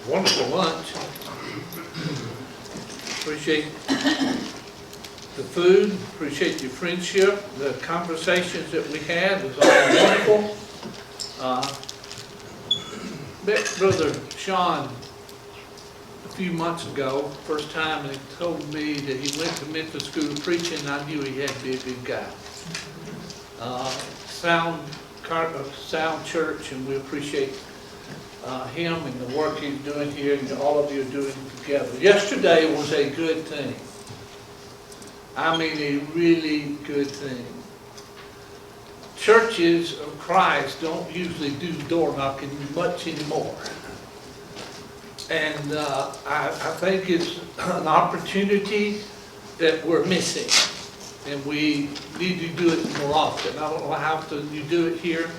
wonderful lunch. Appreciate the food, appreciate your friendship, the conversations that we had was all wonderful. Met Brother Sean a few months ago, first time, and he told me that he went to Memphis School of Preaching, and I knew he had to be a good guy. Sound church, and we appreciate him and the work he's doing here, and all of you are doing together. Yesterday was a good thing. I mean, a really good thing. Churches of Christ don't usually do door knocking much anymore. And I think it's an opportunity that we're missing. And we need to do it more often. I don't know how often you do it here,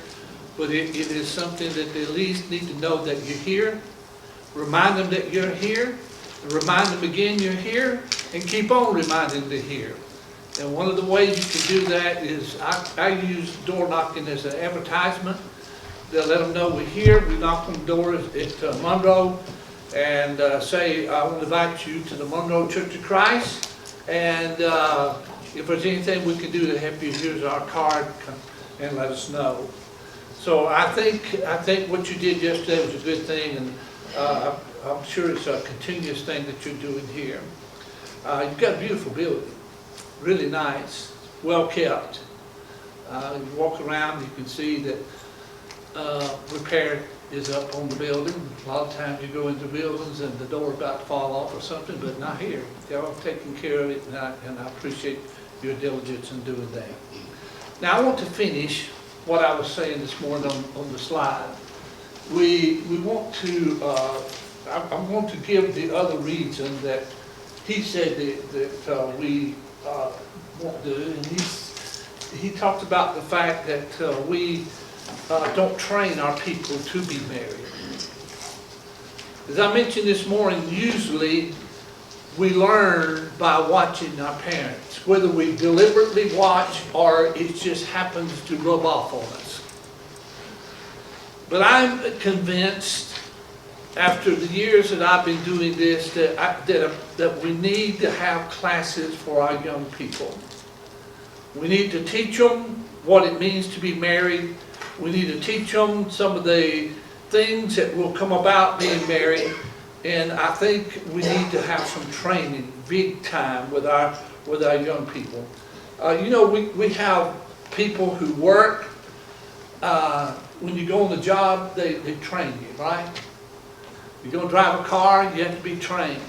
but it is something that they at least need to know that you're here. Remind them that you're here. Remind them again you're here. And keep on reminding them they're here. And one of the ways you can do that is I use door knocking as an advertisement. They'll let them know we're here. We knock on the door at Monroe and say, I want to invite you to the Monroe Church of Christ. And if there's anything we can do to help you, here's our card, come and let us know. So I think what you did yesterday was a good thing, and I'm sure it's a continuous thing that you're doing here. You've got a beautiful building, really nice, well kept. You walk around, you can see that repair is up on the building. A lot of times you go into buildings and the door about to fall off or something, but not here. Y'all have taken care of it, and I appreciate your diligence in doing that. Now I want to finish what I was saying this morning on the slide. We want to, I'm going to give the other reason that he said that we won't do, and he talked about the fact that we don't train our people to be married. As I mentioned this morning, usually we learn by watching our parents, whether we deliberately watch or it just happens to rub off on us. But I'm convinced, after the years that I've been doing this, that we need to have classes for our young people. We need to teach them what it means to be married. We need to teach them some of the things that will come about being married. And I think we need to have some training, big time, with our young people. You know, we have people who work. When you go on the job, they train you, right? You're going to drive a car, you have to be trained.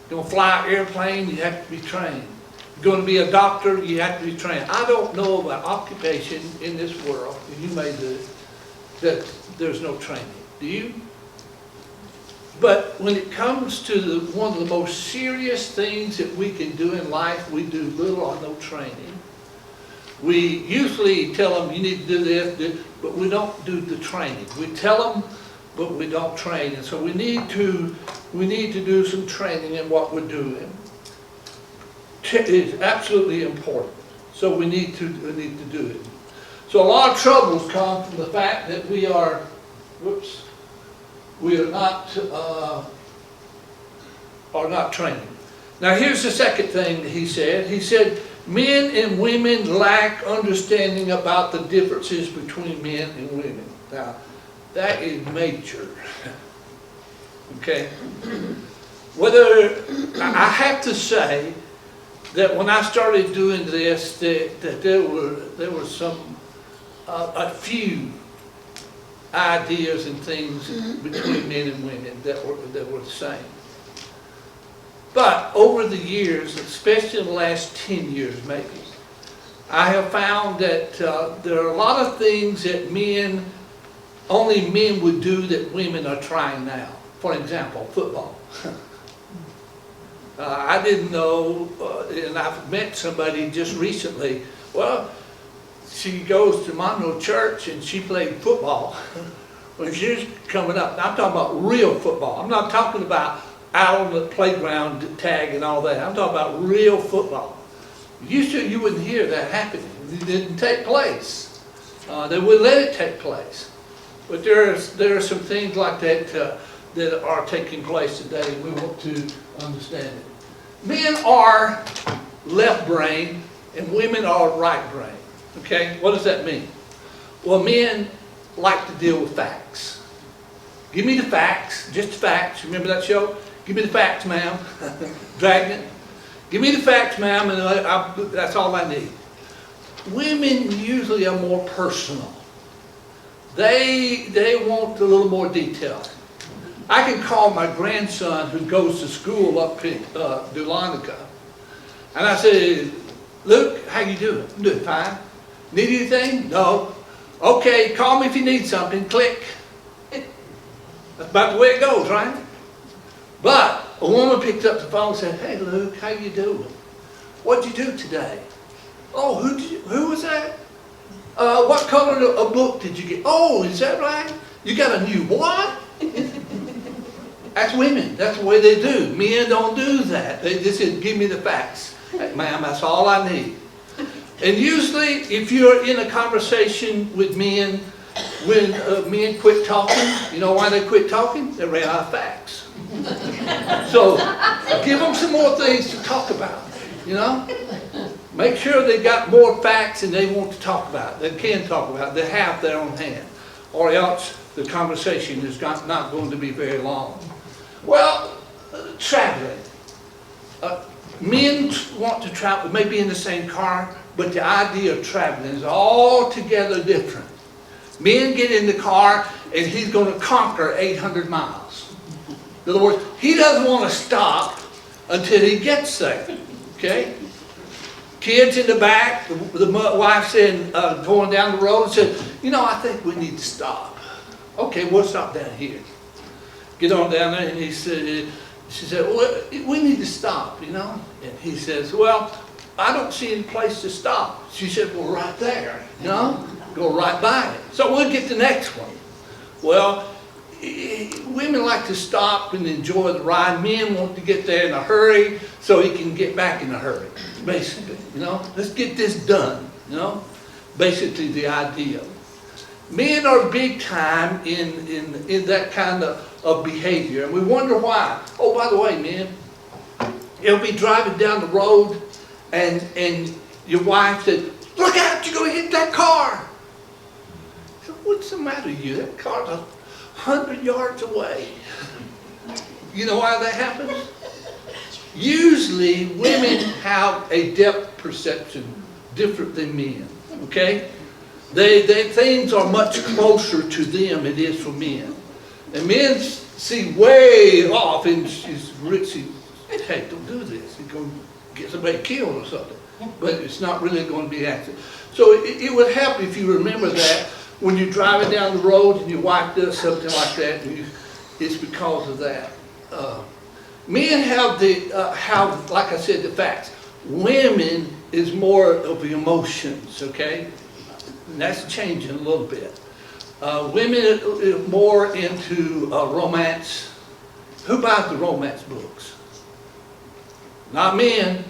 You're going to fly an airplane, you have to be trained. You're going to be a doctor, you have to be trained. I don't know of an occupation in this world, and you may do, that there's no training. Do you? But when it comes to one of the most serious things that we can do in life, we do little or no training. We usually tell them, you need to do this, but we don't do the training. We tell them, but we don't train. And so we need to do some training in what we're doing. It is absolutely important. So we need to do it. So a lot of troubles come from the fact that we are not training. Now here's the second thing that he said. He said, men and women lack understanding about the differences between men and women. Now, that is major. Okay? I have to say that when I started doing this, that there were a few ideas and things between men and women that were the same. But over the years, especially in the last 10 years maybe, I have found that there are a lot of things that only men would do that women are trying now. For example, football. I didn't know, and I've met somebody just recently, well, she goes to Monroe Church and she played football when she was coming up. Now, I'm talking about real football. I'm not talking about out on the playground tag and all that. I'm talking about real football. You wouldn't hear that happening. It didn't take place. They wouldn't let it take place. But there are some things like that that are taking place today, and we want to understand it. Men are left brain and women are right brain. Okay, what does that mean? Well, men like to deal with facts. Give me the facts, just the facts. Remember that show? Give me the facts, ma'am. Dragnet. Give me the facts, ma'am, and that's all I need. Women usually are more personal. They want a little more detail. I can call my grandson who goes to school up in Dahlonega, and I say, Luke, how you doing? I'm doing fine. Need anything? No. Okay, call me if you need something. Click. That's about the way it goes, right? But a woman picked up the phone and said, hey, Luke, how you doing? What'd you do today? Oh, who was that? What color of book did you get? Oh, is that right? You got a new what? That's women. That's the way they do. Men don't do that. They just say, give me the facts. Hey, ma'am, that's all I need. And usually, if you're in a conversation with men, when men quit talking, you know why they quit talking? They ran out of facts. So, give them some more things to talk about, you know? Make sure they got more facts and they want to talk about. They can talk about. They have their own hand. Or else the conversation is not going to be very long. Well, traveling. Men want to travel, maybe in the same car, but the idea of traveling is altogether different. Men get in the car and he's going to conquer 800 miles. In other words, he doesn't want to stop until he gets there. Okay? Kids in the back, the wife said, going down the road, said, you know, I think we need to stop. Okay, we'll stop down here. Get on down there, and she said, well, we need to stop, you know. And he says, well, I don't see any place to stop. She said, well, right there, you know, go right by it. So we'll get the next one. Well, women like to stop and enjoy the ride. Men want to get there in a hurry so he can get back in a hurry, basically, you know. Let's get this done, you know. Basically the idea. Men are big time in that kind of behavior, and we wonder why. Oh, by the way, men, you'll be driving down the road, and your wife said, look out, you're going to hit that car. So what's the matter with you? That car's 100 yards away. You know why that happens? Usually, women have a depth perception different than men, okay? Things are much closer to them than it is for men. And men see way off, and she's hey, don't do this. You're going to get somebody killed or something. But it's not really going to be an accident. So it would help if you remember that when you're driving down the road and your wife does something like that, it's because of that. Men have, like I said, the facts. Women is more of the emotions, okay? And that's changing a little bit. Women are more into romance. Who buys the romance books? Not men.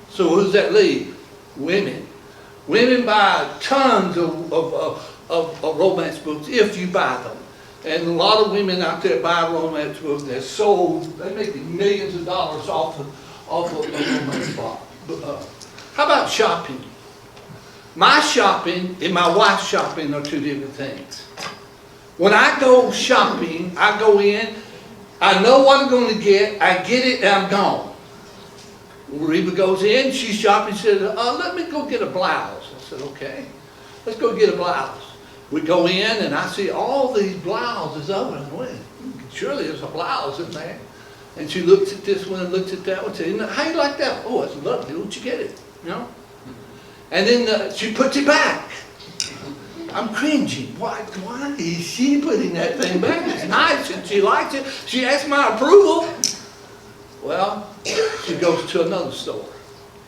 So who's that leave? Women. Women buy tons of romance books if you buy them. And a lot of women out there buy romance books. They're sold. They make millions of dollars off of a romance book. How about shopping? My shopping and my wife's shopping are two different things. When I go shopping, I go in, I know what I'm going to get, I get it, and I'm gone. Reba goes in, she's shopping, she says, let me go get a blouse. I said, okay, let's go get a blouse. We go in, and I see all these blouses over, and wait, surely there's a blouse in there. And she looks at this one and looks at that one and says, how you like that? Oh, it's lovely, won't you get it? You know? And then she puts it back. I'm cringing. Why is she putting that thing back? It's nice and she likes it. She asks my approval. Well, she goes to another store.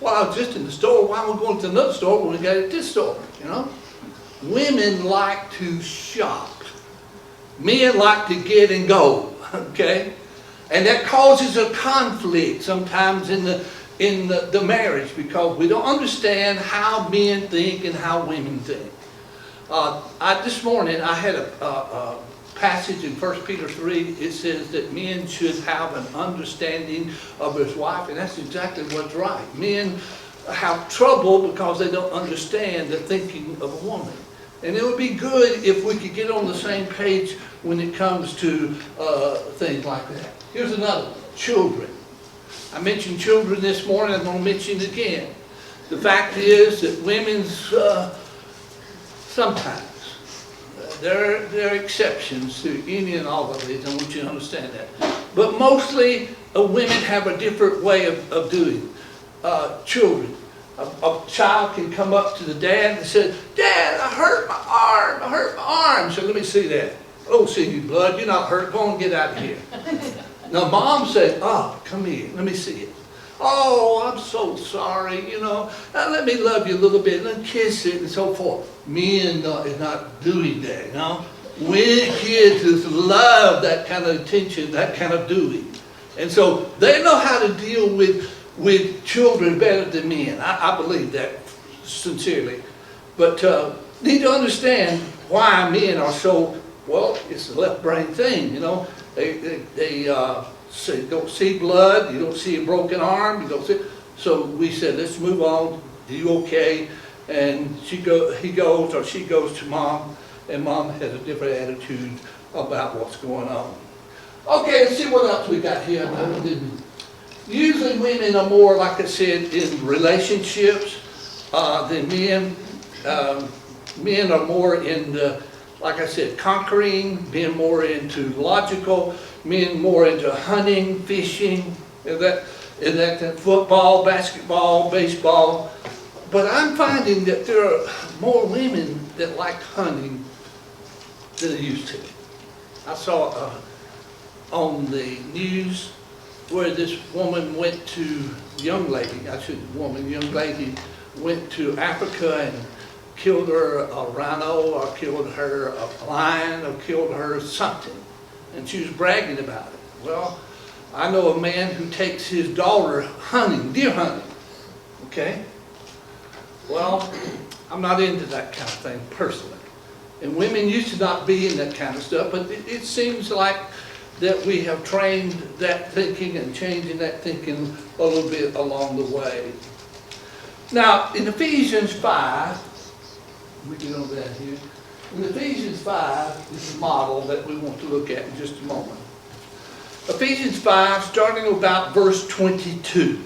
Well, I was just in the store. Why am I going to another store when we got it at this store? You know? Women like to shop. Men like to get and go. Okay? And that causes a conflict sometimes in the marriage because we don't understand how men think and how women think. This morning I had passage in 1 Peter 3, it says that men should have an understanding of his wife, and that's exactly what's right. Men have trouble because they don't understand the thinking of a woman. And it would be good if we could get on the same page when it comes to things like that. Here's another one, children. I mentioned children this morning, I'm going to mention it again. The fact is that women's, sometimes, there are exceptions to any and all of these, I want you to understand that. But mostly, women have a different way of doing children. A child can come up to the dad and say, "Dad, I hurt my arm, I hurt my arm." So let me see that. "I don't see you, blood, you're not hurt, go and get out of here." Now mom said, "Oh, come here, let me see it." "Oh, I'm so sorry, you know, let me love you a little bit, let me kiss it," and so forth. Men is not doing that, you know. We kids just love that kind of attention, that kind of doing. And so they know how to deal with children better than men. I believe that sincerely. But need to understand why men are so, well, it's a left brain thing, you know. They don't see blood, you don't see a broken arm, you don't see. So we said, let's move on. Are you okay? And he goes to mom, and mom has a different attitude about what's going on. Okay, let's see what else we got here. Usually women are more, like I said, in relationships than men. Men are more in the, like I said, conquering, being more into logical, men more into hunting, fishing, and that football, basketball, baseball. But I'm finding that there are more women that like hunting than they used to. I saw on the news where this woman went to, young lady went to Africa and killed her a rhino, or killed her a lion, or killed her something. And she was bragging about it. Well, I know a man who takes his daughter hunting, deer hunting. Okay? Well, I'm not into that kind of thing personally. And women used to not be in that kind of stuff, but it seems like that we have trained that thinking and changing that thinking a little bit along the way. Now, in Ephesians 5, let me get on that here. In Ephesians 5 is a model that we want to look at in just a moment. Ephesians 5, starting about verse 22.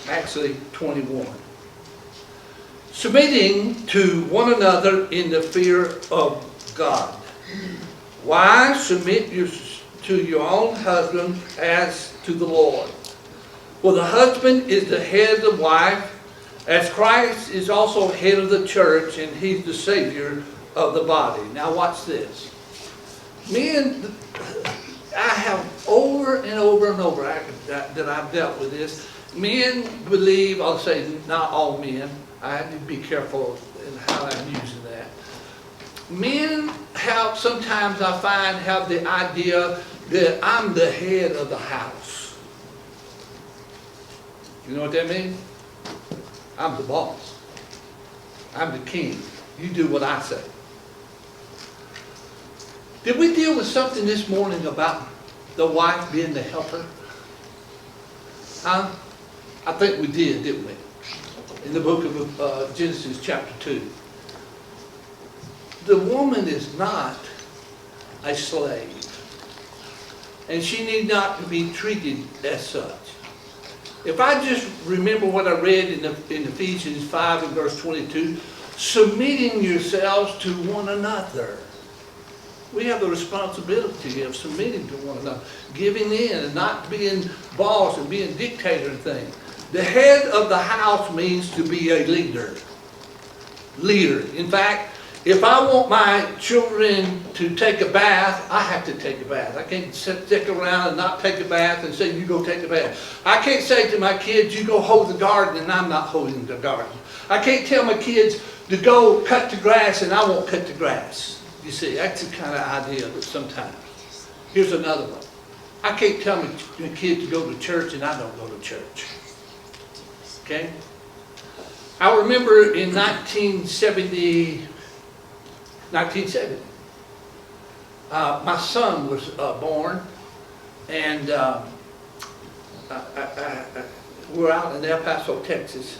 Actually, 21. Submitting to one another in the fear of God. Wives, submit to your own husband as to the Lord. For the husband is the head of the wife, as Christ is also head of the church, and he's the Savior of the body. Now watch this. Men, I have over and over and over that I've dealt with this. Men believe, I'll say not all men, I have to be careful in how I'm using that. Men have, sometimes I find, have the idea that I'm the head of the house. You know what that means? I'm the boss. I'm the king. You do what I say. Did we deal with something this morning about the wife being the helper? Huh? I think we did, didn't we? In the book of Genesis chapter 2. The woman is not a slave. And she need not be treated as such. If I just remember what I read in Ephesians 5 and verse 22, submitting yourselves to one another. We have the responsibility of submitting to one another, giving in and not being boss and being dictator and things. The head of the house means to be a leader. Leader. In fact, if I want my children to take a bath, I have to take a bath. I can't stick around and not take a bath and say, you go take a bath. I can't say to my kids, you go hoe the garden, and I'm not hoeing the garden. I can't tell my kids to go cut the grass and I won't cut the grass. You see, that's the kind of idea that sometimes. Here's another one. I can't tell my kid to go to church and I don't go to church. Okay? I remember in 1970, my son was born, and we're out in El Paso, Texas,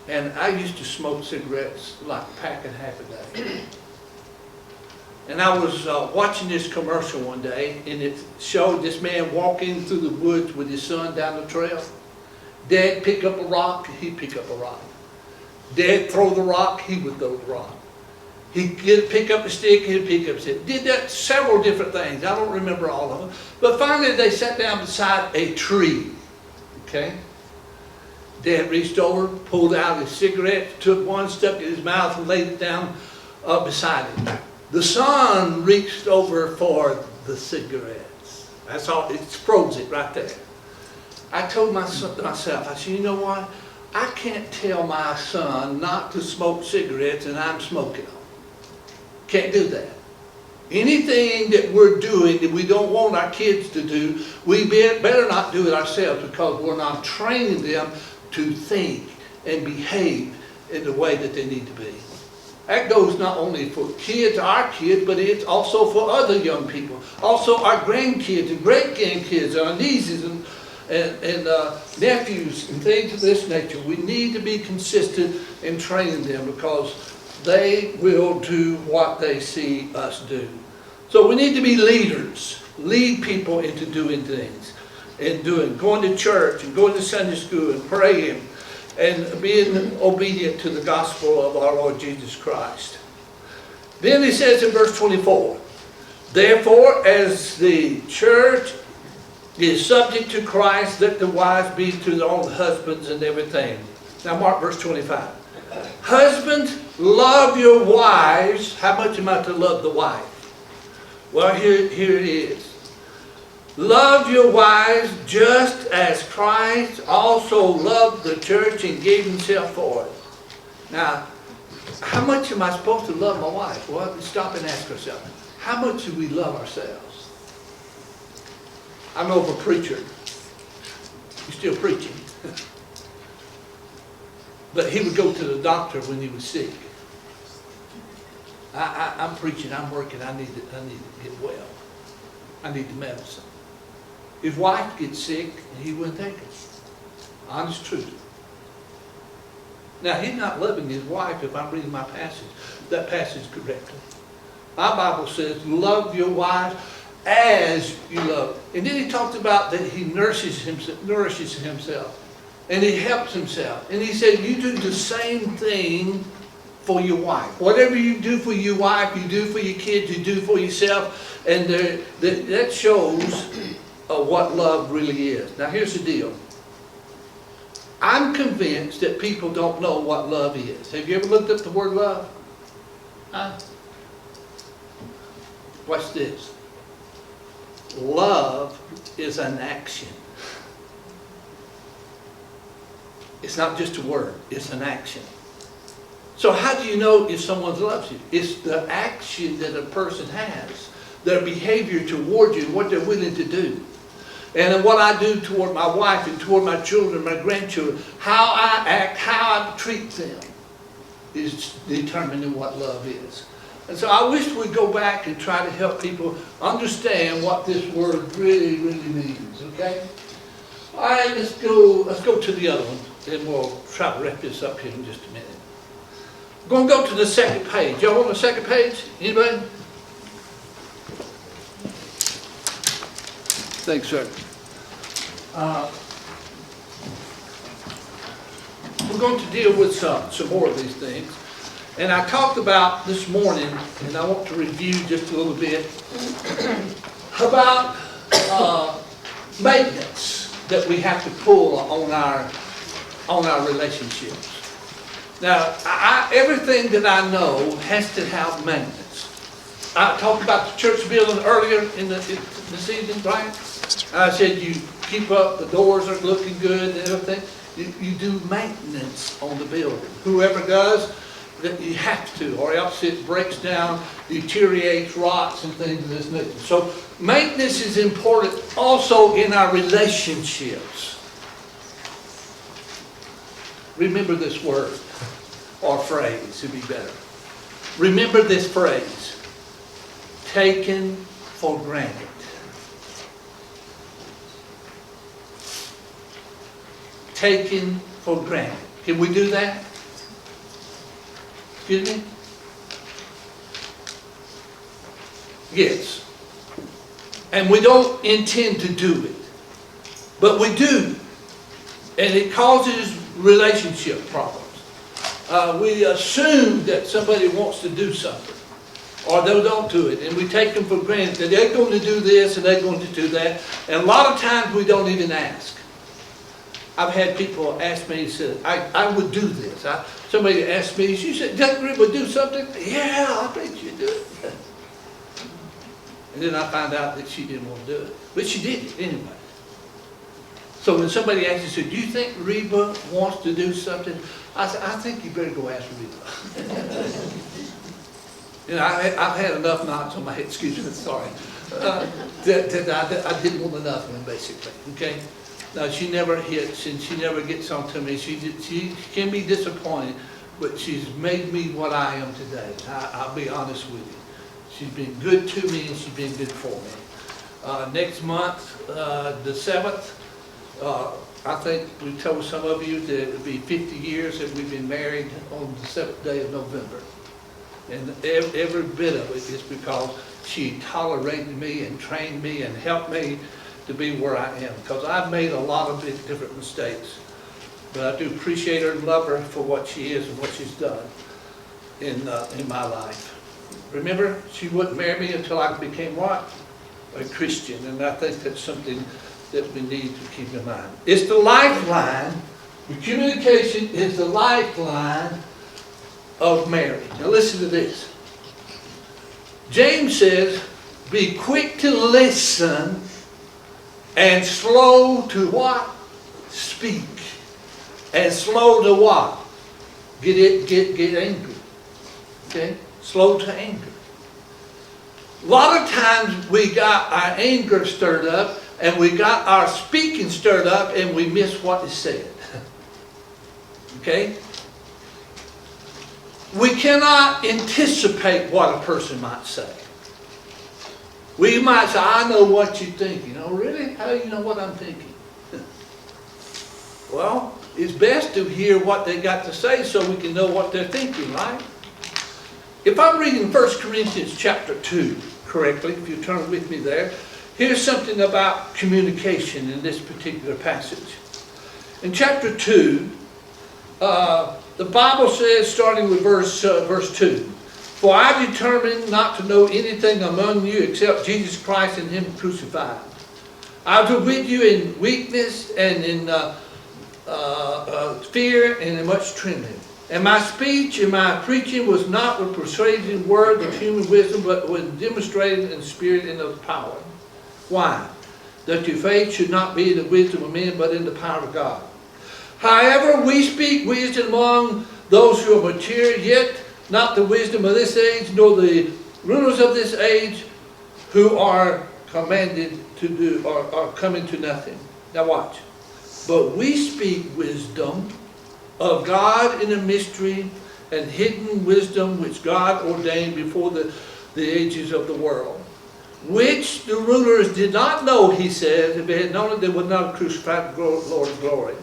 and I used to smoke cigarettes like a pack and a half a day. And I was watching this commercial one day, and it showed this man walking through the woods with his son down the trail. Dad pick up a rock, he'd pick up a rock. Dad throw the rock, he would throw the rock. He'd pick up a stick, he'd pick up a stick. Did that several different things. I don't remember all of them. But finally they sat down beside a tree. Okay? Dad reached over, pulled out his cigarette, took one, stuck it in his mouth, and laid it down beside him. The son reached over for the cigarettes. That's all, it froze it right there. I told myself, I said, you know what? I can't tell my son not to smoke cigarettes and I'm smoking them. Can't do that. Anything that we're doing that we don't want our kids to do, we better not do it ourselves, because we're not training them to think and behave in the way that they need to be. That goes not only for kids, our kids, but it's also for other young people. Also our grandkids and great-grandkids, our nieces and nephews and things of this nature. We need to be consistent in training them, because they will do what they see us do. So we need to be leaders, lead people into doing things, and going to church and going to Sunday school and praying and being obedient to the gospel of our Lord Jesus Christ. Then he says in verse 24, therefore, as the church is subject to Christ, let the wives be to their own husbands and everything. Now mark verse 25. Husbands, love your wives. How much am I to love the wife? Well, here it is. Love your wives just as Christ also loved the church and gave himself for it. Now, how much am I supposed to love my wife? Well, stop and ask ourselves. How much do we love ourselves? I know of a preacher. He's still preaching. But he would go to the doctor when he was sick. I'm preaching, I'm working, I need to get well. I need the medicine. His wife gets sick and he wouldn't take it. Honest truth. Now, he's not loving his wife if I'm reading my passage, that passage correctly. My Bible says, love your wife as you love. And then he talks about that he nourishes himself. And he helps himself. And he said, you do the same thing for your wife. Whatever you do for your wife, you do for your kids, you do for yourself. And that shows what love really is. Now here's the deal. I'm convinced that people don't know what love is. Have you ever looked up the word love? Huh? Watch this. Love is an action. It's not just a word, it's an action. So how do you know if someone loves you? It's the action that a person has, their behavior toward you, what they're willing to do. And what I do toward my wife and toward my children, my grandchildren, how I act, how I treat them is determining what love is. And so I wish we'd go back and try to help people understand what this word really, really means, okay? All right, let's go to the other one, and we'll try to wrap this up here in just a minute. We're going to go to the second page. Y'all on the second page? Anybody? Thanks, sir. We're going to deal with some more of these things. And I talked about this morning, and I want to review just a little bit, about maintenance that we have to pull on our relationships. Now, everything that I know has to have maintenance. I talked about the church building earlier this evening, right? I said you keep up, the doors are looking good and everything. You do maintenance on the building. Whoever does, that you have to, or else it breaks down, deteriorates, rots, and things of this nature. So maintenance is important also in our relationships. Remember this word, or phrase, to be better. Remember this phrase, taken for granted. Taken for granted. Can we do that? Excuse me? Yes. And we don't intend to do it. But we do. And it causes relationship problems. We assume that somebody wants to do something. Or they don't do it. And we take them for granted that they're going to do this and they're going to do that. And a lot of times we don't even ask. I've had people ask me, said, I would do this. Somebody asked me, she said, Dr. Rick would do something? Yeah, I bet you do it. And then I found out that she didn't want to do it. But she did it anyway. So when somebody asked me, said, do you think Reba wants to do something? I said, I think you better go ask Reba. You know, I've had enough knots on my head, excuse me, sorry, that I didn't want enough of them, basically, okay? Now, she never hits and she never gets on to me. She can be disappointed, but she's made me what I am today. I'll be honest with you. She's been good to me and she's been good for me. Next month, the 7th, I think we told some of you that it would be 50 years that we've been married on the 7th day of November. And every bit of it is because she tolerated me and trained me and helped me to be where I am. Because I've made a lot of different mistakes. But I do appreciate her and love her for what she is and what she's done in my life. Remember, she wouldn't marry me until I became what? A Christian. And I think that's something that we need to keep in mind. It's the lifeline. The communication is the lifeline of marriage. Now listen to this. James says, be quick to listen and slow to what? Speak. And slow to what? Get angry. Okay? Slow to anger. A lot of times we got our anger stirred up and we got our speaking stirred up and we miss what is said. Okay? We cannot anticipate what a person might say. We might say, I know what you're thinking. Oh, really? How do you know what I'm thinking? Well, it's best to hear what they got to say so we can know what they're thinking, right? If I'm reading 1 Corinthians chapter 2 correctly, if you turn with me there, here's something about communication in this particular passage. In chapter 2, the Bible says, starting with verse 2, for I determined not to know anything among you except Jesus Christ and Him crucified. I was with you in weakness and in fear and in much trembling. And my speech and my preaching was not with persuading words of human wisdom, but with demonstrated in spirit and of power. Why? That your faith should not be in the wisdom of men, but in the power of God. However, we speak wisdom among those who are mature, yet not the wisdom of this age, nor the rulers of this age, who are commanded to do, or are coming to nothing. Now watch. But we speak wisdom of God in a mystery, and hidden wisdom which God ordained before the ages of the world, which the rulers did not know, he says. If they had known it, they would not have crucified the Lord of glory.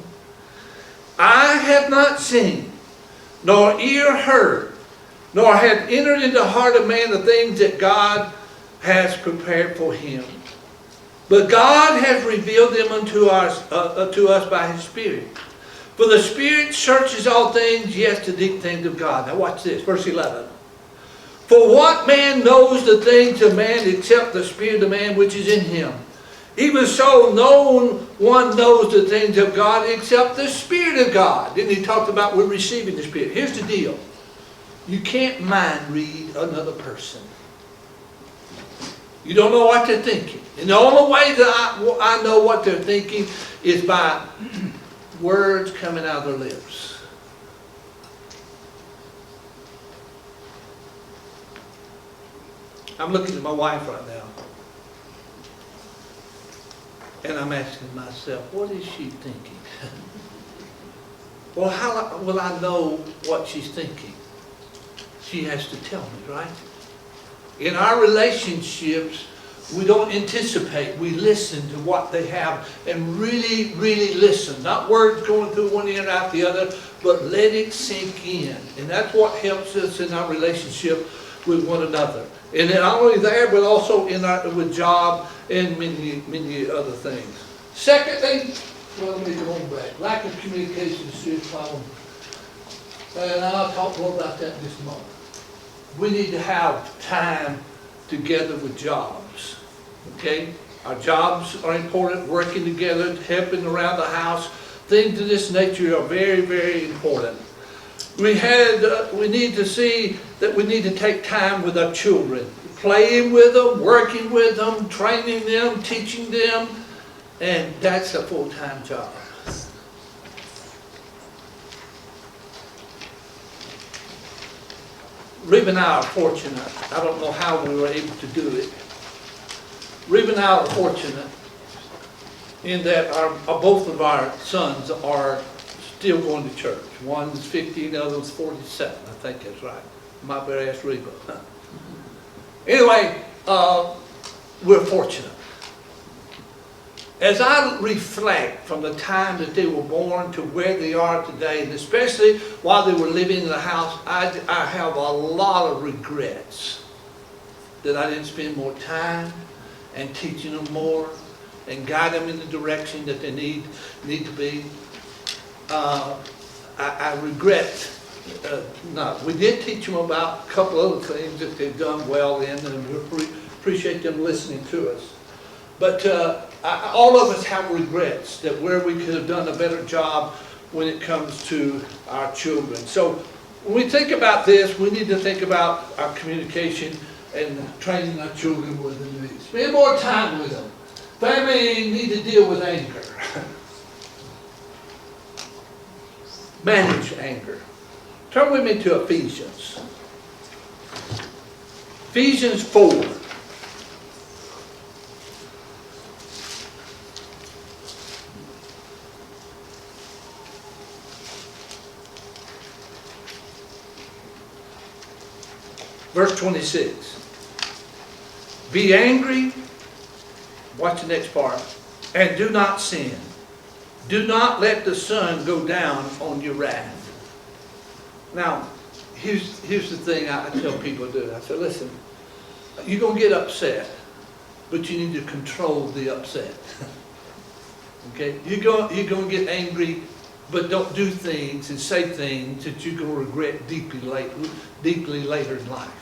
I have not seen, nor ear heard, nor have entered into the heart of man the things that God has prepared for him. But God has revealed them unto us by His Spirit. For the Spirit searches all things, yes, the deep things of God. Now watch this, verse 11. For what man knows the things of man except the Spirit of man which is in him? Even so, no one knows the things of God except the Spirit of God. Then he talked about we're receiving the Spirit. Here's the deal. You can't mind read another person. You don't know what they're thinking. And the only way that I know what they're thinking is by words coming out of their lips. I'm looking at my wife right now. And I'm asking myself, what is she thinking? Well, how will I know what she's thinking? She has to tell me, right? In our relationships, we don't anticipate. We listen to what they have and really, really listen. Not words going through one ear and out the other, but let it sink in. And that's what helps us in our relationship with one another. And then not only there, but also in our with job and many, many other things. Secondly, well, let me go on back. Lack of communication is a serious problem. And I'll talk more about that in just a moment. We need to have time together with jobs. Okay? Our jobs are important, working together, helping around the house. Things of this nature are very, very important. We need to see that we need to take time with our children. Playing with them, working with them, training them, teaching them. And that's a full-time job. Reba and I are fortunate. I don't know how we were able to do it. Reba and I are fortunate in that both of our sons are still going to church. One's 15, the other's 47. I think that's right. Might better ask Reba. Anyway, we're fortunate. As I reflect from the time that they were born to where they are today, and especially while they were living in the house, I have a lot of regrets that I didn't spend more time and teaching them more and guide them in the direction that they need to be. I regret not. We did teach them about a couple other things that they've done well in, and we appreciate them listening to us. But all of us have regrets that where we could have done a better job when it comes to our children. So when we think about this, we need to think about our communication and training our children with them. Spend more time with them. Family need to deal with anger. Manage anger. Turn with me to Ephesians. Ephesians 4. Verse 26. Be angry, watch the next part, and do not sin. Do not let the sun go down on your wrath. Now, here's the thing I tell people to do. I say, listen, you're going to get upset, but you need to control the upset. Okay? You're going to get angry, but don't do things and say things that you're going to regret deeply later in life.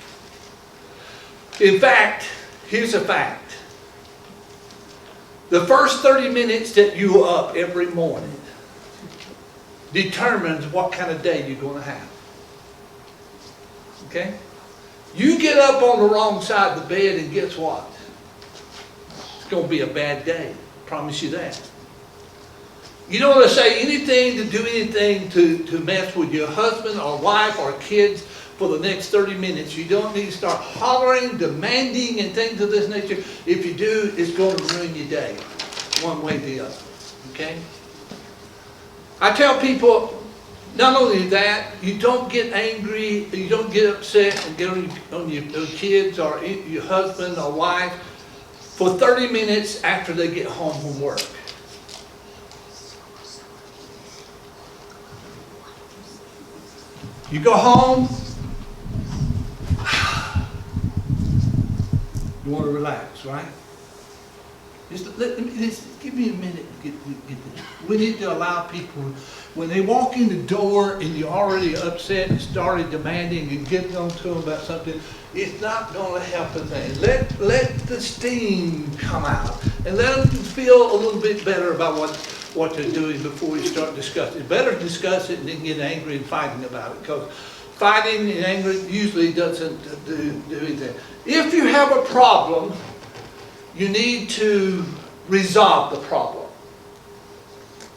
In fact, here's a fact. The first 30 minutes that you are up every morning determines what kind of day you're going to have. Okay? You get up on the wrong side of the bed and guess what? It's going to be a bad day. I promise you that. You don't want to say anything to do anything to mess with your husband or wife or kids for the next 30 minutes. You don't need to start hollering, demanding, and things of this nature. If you do, it's going to ruin your day, one way or the other. Okay? I tell people, not only that, you don't get angry, you don't get upset and get on your kids or your husband or wife for 30 minutes after they get home from work. You go home, you want to relax, right? Just give me a minute to get this. We need to allow people, when they walk in the door and you're already upset and started demanding and getting on to them about something, it's not going to help a thing. Let the steam come out and let them feel a little bit better about what they're doing before you start discussing. Better discuss it than get angry and fighting about it, because fighting and anger usually doesn't do anything. If you have a problem, you need to resolve the problem.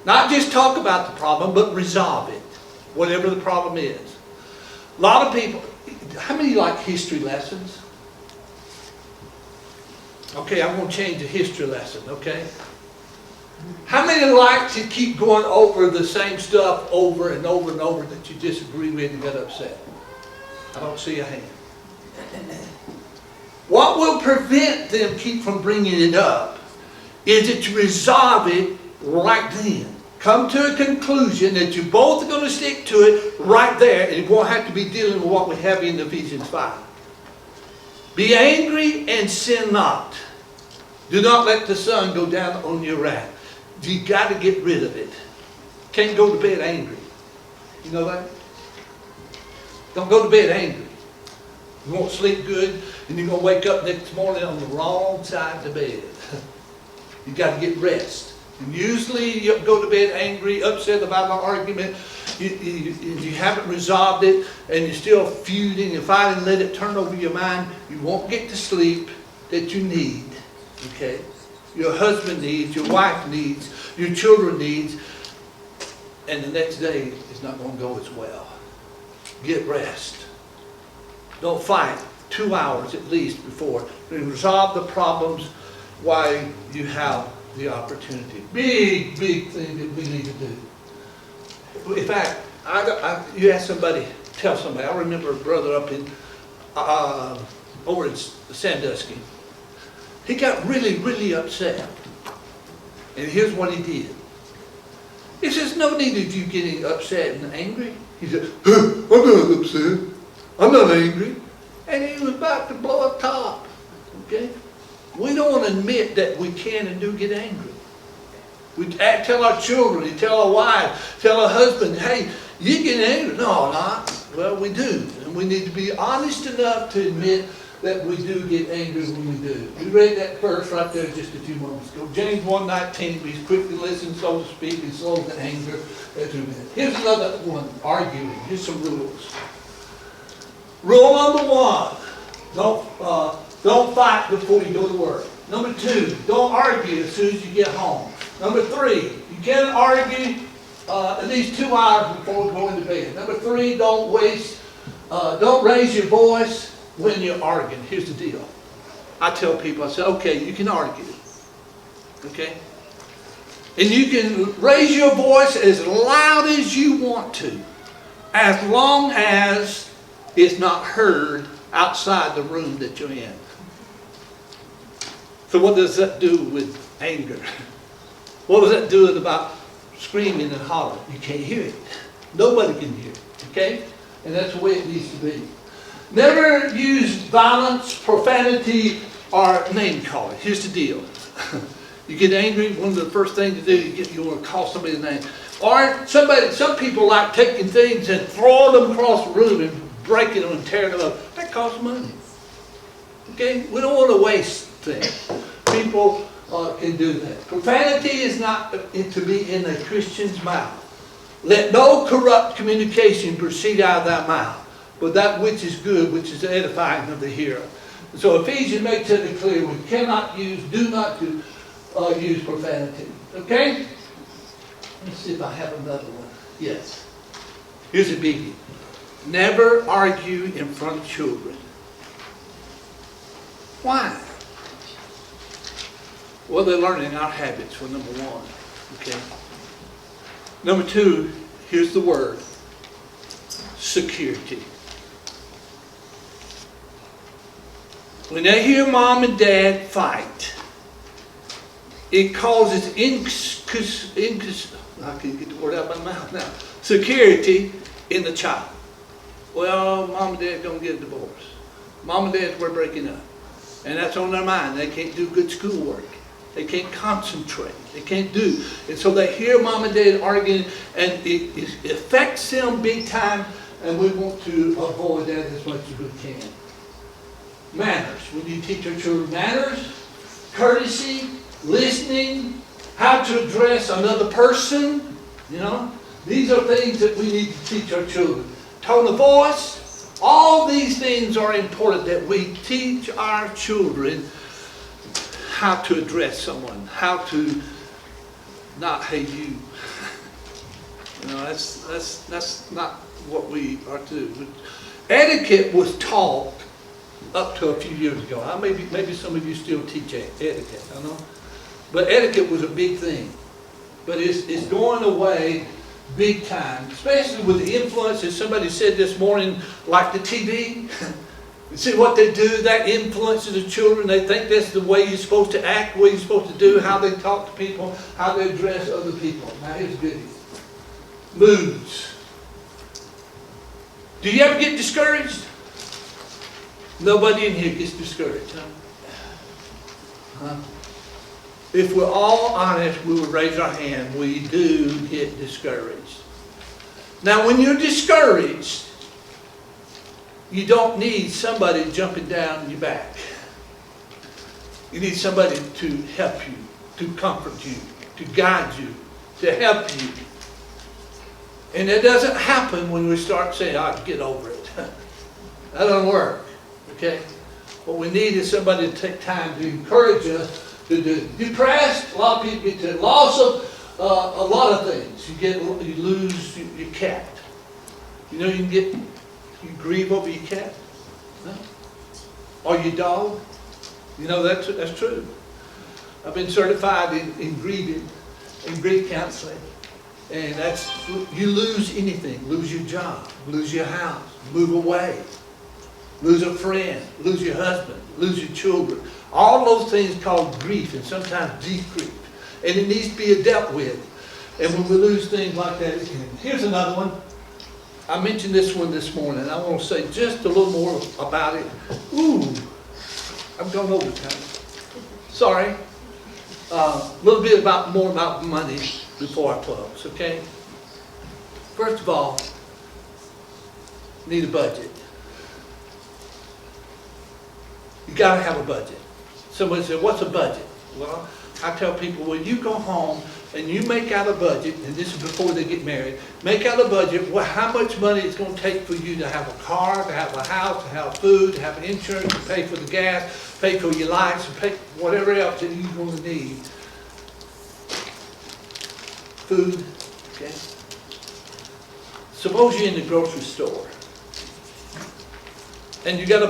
Not just talk about the problem, but resolve it, whatever the problem is. A lot of people, how many like history lessons? Okay, I'm going to change the history lesson, okay? How many like to keep going over the same stuff over and over and over that you disagree with and get upset? I don't see a hand. What will prevent them keep from bringing it up is that you resolve it right then. Come to a conclusion that you both are going to stick to it right there, and it won't have to be dealing with what we have in Ephesians 5. Be angry and sin not. Do not let the sun go down on your wrath. You got to get rid of it. Can't go to bed angry. You know that? Don't go to bed angry. You won't sleep good, and you're going to wake up next morning on the wrong side of the bed. You got to get rest. And usually you go to bed angry, upset about an argument. You haven't resolved it, and you're still feuding and fighting. Let it turn over your mind. You won't get the sleep that you need. Okay? Your husband needs, your wife needs, your children needs, and the next day is not going to go as well. Get rest. Don't fight 2 hours at least before. Resolve the problems while you have the opportunity. Big thing that we need to do. In fact, you ask somebody, tell somebody. I remember a brother up in over in Sandusky. He got really upset. And here's what he did. He says, no need of you getting upset and angry. He said, I'm not upset. I'm not angry. And he was about to blow a top. Okay? We don't want to admit that we can and do get angry. We tell our children, we tell our wife, tell our husband, hey, you get angry. No, not. Well, we do. And we need to be honest enough to admit that we do get angry when we do. We read that verse right there just a few moments ago. James 1:19, be quick to listen, slow to speak, and slow to anger. Here's another one, arguing. Here's some rules. Rule number 1, don't fight before you go to work. Number 2, don't argue as soon as you get home. Number 3, you can't argue at least 2 hours before going to bed. Number 3, don't raise your voice when you're arguing. Here's the deal. I tell people, I say, okay, you can argue. Okay? And you can raise your voice as loud as you want to, as long as it's not heard outside the room that you're in. So what does that do with anger? What does that do about screaming and hollering? You can't hear it. Nobody can hear it. Okay? And that's the way it needs to be. Never use violence, profanity, or name calling. Here's the deal. You get angry, one of the first things to do, you want to call somebody a name. Or some people like taking things and throwing them across the room and breaking them and tearing them up. That costs money. Okay? We don't want to waste things. People can do that. Profanity is not to be in a Christian's mouth. Let no corrupt communication proceed out of thy mouth, but that which is good, which is the edifying of the hearer. So Ephesians makes it clear we cannot do not use profanity. Okay? Let's see if I have another one. Yes. Here's a biggie. Never argue in front of children. Why? Well, they're learning our habits for number 1. Okay? Number 2, here's the word. Security. When they hear mom and dad fight, it causes I can't get the word out of my mouth now. Security in the child. Well, mom and dad don't get a divorce. Mom and dad were breaking up. And that's on their mind. They can't do good schoolwork. They can't concentrate. They can't do. And so they hear mom and dad arguing, and it affects them big time, and we want to avoid that as much as we can. Manners. We need to teach our children manners, courtesy, listening, how to address another person. You know, these are things that we need to teach our children. Tone of voice. All these things are important that we teach our children how to address someone, how to not hate you. You know, that's not what we are to do. Etiquette was taught up to a few years ago. Maybe some of you still teach etiquette, I don't know. But etiquette was a big thing. But it's going away big time, especially with the influence, as somebody said this morning, like the TV. You see what they do, that influences the children. They think that's the way you're supposed to act, the way you're supposed to do, how they talk to people, how they address other people. Now here's a goodie. Moods. Do you ever get discouraged? Nobody in here gets discouraged, huh? If we're all honest, we would raise our hand. We do get discouraged. Now, when you're discouraged, you don't need somebody jumping down your back. You need somebody to help you, to comfort you, to guide you, to help you. And it doesn't happen when we start saying, "Oh, get over it." That doesn't work, okay? What we need is somebody to take time to encourage us to do. Depressed, a lot of people get to loss of a lot of things. You lose your cat. You know you grieve over your cat? No? Or your dog? You know that's true. I've been certified in grieving, in grief counseling. And that's, you lose anything. Lose your job, lose your house, move away, lose a friend, lose your husband, lose your children. All those things called grief, and sometimes deep grief. And it needs to be dealt with. And when we lose things like that, here's another one. I mentioned this one this morning. I want to say just a little more about it. Ooh, I'm going over time. Sorry. A little bit more about money before I close, okay? First of all, need a budget. You got to have a budget. Somebody said, "What's a budget?" Well, I tell people, when you go home and you make out a budget, and this is before they get married, make out a budget, how much money it's going to take for you to have a car, to have a house, to have food, to have insurance, to pay for the gas, pay for your lights, to pay whatever else that you're going to need. Food, okay? Suppose you're in the grocery store and you got a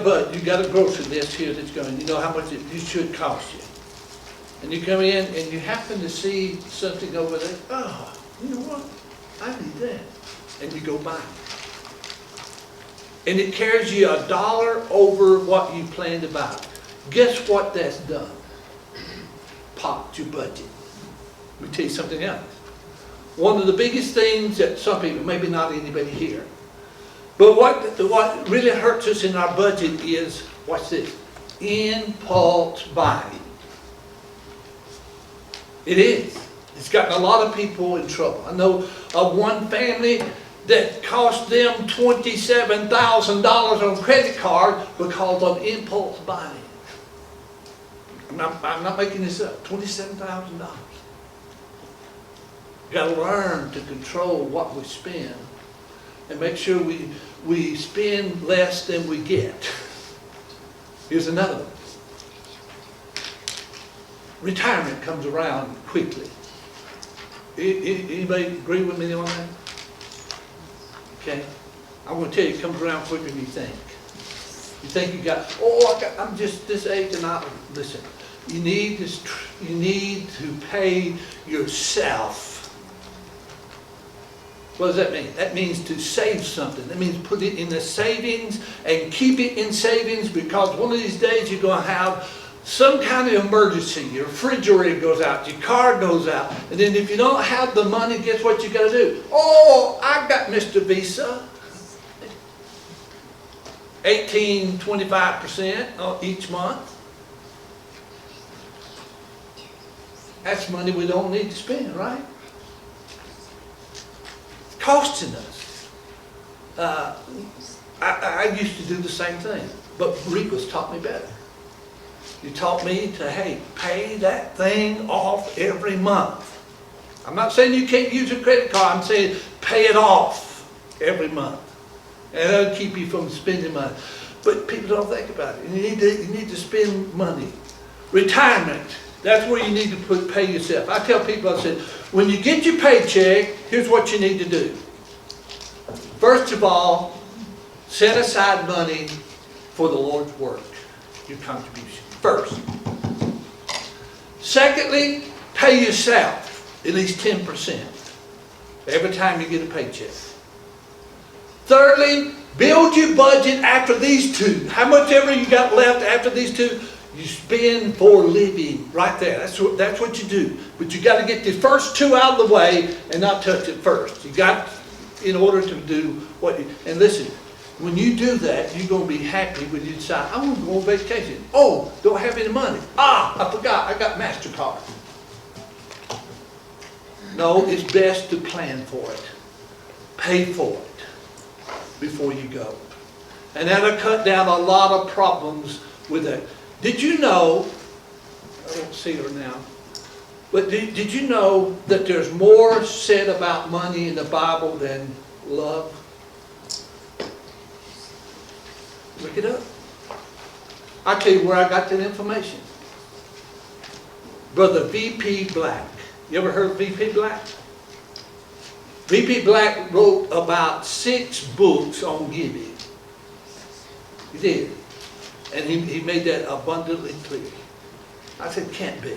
grocery list here that's going, you know how much it should cost you. And you come in and you happen to see something over there, "Oh, you know what? I need that." And you go buy it. And it carries you $1 over what you planned to buy. Guess what that's done? Popped your budget. Let me tell you something else. One of the biggest things that some people, maybe not anybody here, but what really hurts us in our budget is, watch this, impulse buying. It is. It's gotten a lot of people in trouble. I know of one family that cost them $27,000 on credit card because of impulse buying. I'm not making this up. $27,000. We've got to learn to control what we spend and make sure we spend less than we get. Here's another one. Retirement comes around quickly. Anybody agree with me on that? Okay. I'm going to tell you, it comes around quicker than you think. You think I'm just this age and listen. You need to pay yourself. What does that mean? That means to save something. That means put it in the savings and keep it in savings, because one of these days you're going to have some kind of emergency. Your refrigerator goes out, your car goes out, and then if you don't have the money, guess what you got to do? "Oh, I got Mr. Visa." 25% each month. That's money we don't need to spend, right? It's costing us. I used to do the same thing, but Rico's taught me better. You taught me to, hey, pay that thing off every month. I'm not saying you can't use a credit card. I'm saying pay it off every month. And that'll keep you from spending money. But people don't think about it. You need to spend money. Retirement. That's where you need to pay yourself. I tell people, I said, when you get your paycheck, here's what you need to do. First of all, set aside money for the Lord's work, your contribution, first. Secondly, pay yourself at least 10% every time you get a paycheck. Thirdly, build your budget after these two. How much ever you got left after these two, you spend for living. Right there. That's what you do. But you got to get the first two out of the way and not touch it first. You got, in order to do what you, and listen, when you do that, you're going to be happy when you decide, I'm going to go on vacation. Oh, don't have any money. I forgot, I got MasterCard. No, it's best to plan for it. Pay for it before you go. And that'll cut down a lot of problems with it. Did you know, I don't see her now, but did you know that there's more said about money in the Bible than love? Look it up. I'll tell you where I got that information. Brother V.P. Black. You ever heard of V.P. Black? V.P. Black wrote about 6 books on giving. He did. And he made that abundantly clear. I said, can't be.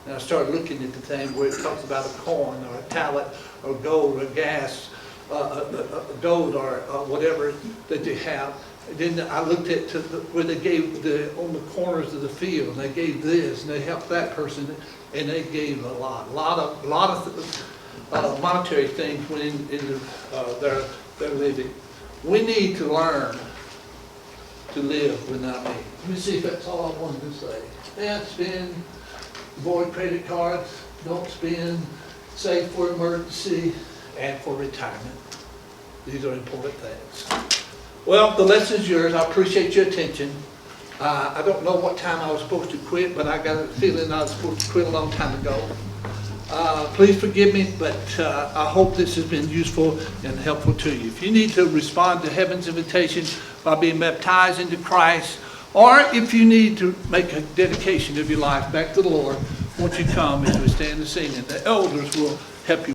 And I started looking at the thing where it talks about a coin or a talent or gold or gas, gold or whatever that they have. And then I looked at where they gave on the corners of the field, and they gave this, and they helped that person, and they gave a lot of monetary things went into their living. We need to learn to live without me. Let me see if that's all I wanted to say. Don't spend, avoid credit cards, don't spend, save for emergency, and for retirement. These are important things. Well, the lesson's yours. I appreciate your attention. I don't know what time I was supposed to quit, but I got a feeling I was supposed to quit a long time ago. Please forgive me, but I hope this has been useful and helpful to you. If you need to respond to heaven's invitation by being baptized into Christ, or if you need to make a dedication of your life back to the Lord, won't you come as we stand and sing, and the elders will help you.